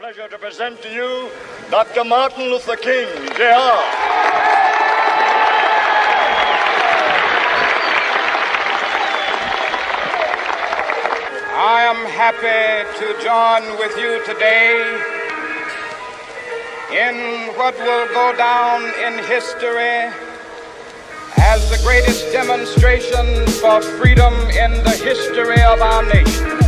pleasure to present to you Dr. Martin Luther King, Jr. I am happy to join with you today in what will go down in history as the greatest demonstration for freedom in the history of our nation.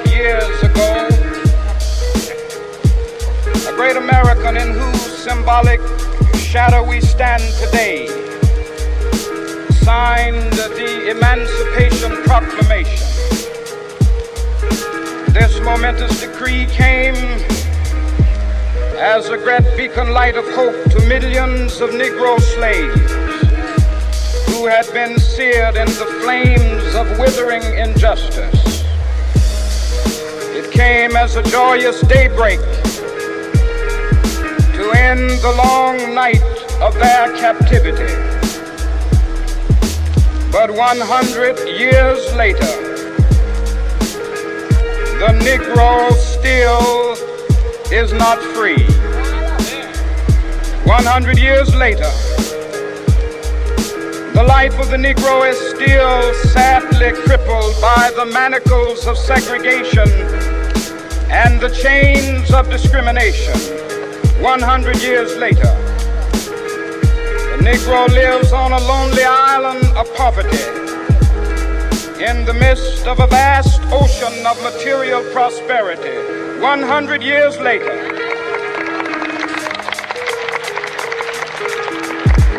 Years ago, a great American in whose symbolic shadow we stand today signed the Emancipation Proclamation. This momentous decree came as a great beacon light of hope to millions of Negro slaves who had been seared in the flames of withering injustice. It came as a joyous daybreak to end the long night of their captivity. But 100 years later, the Negro still is not free. 100 years later, the life of the Negro is still sadly crippled by the manacles of segregation and the chains of discrimination. 100 years later, the Negro lives on a lonely island of poverty in the midst of a vast ocean of material prosperity. 100 years later,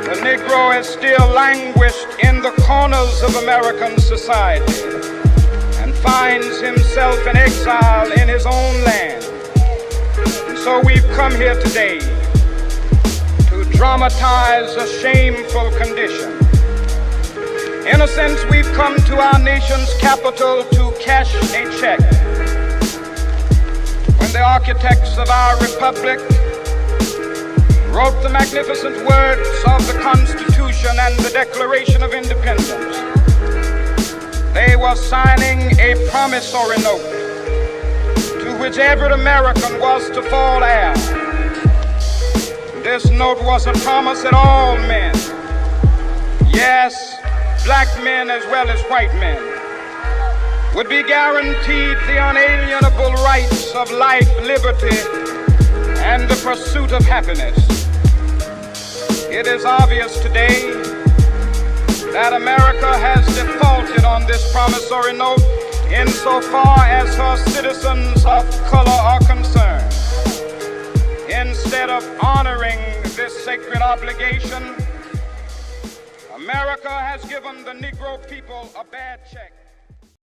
the Negro is still languished in the corners of American society and finds himself in exile in his own land. And so we've come here today to dramatize a shameful condition. In a sense, we've come to our nation's capital to cash a check. When the architects of our republic wrote the magnificent words of the Constitution and the Declaration of Independence, they were signing a promissory note to which every American was to fall heir. This note was a promise that all men, yes, black men as well as white men, would be guaranteed the unalienable rights of life, liberty, and the pursuit of happiness. It is obvious today that America has defaulted on this promissory note insofar as her citizens of color are concerned. Instead of honoring this sacred obligation, America has given the Negro people a bad check.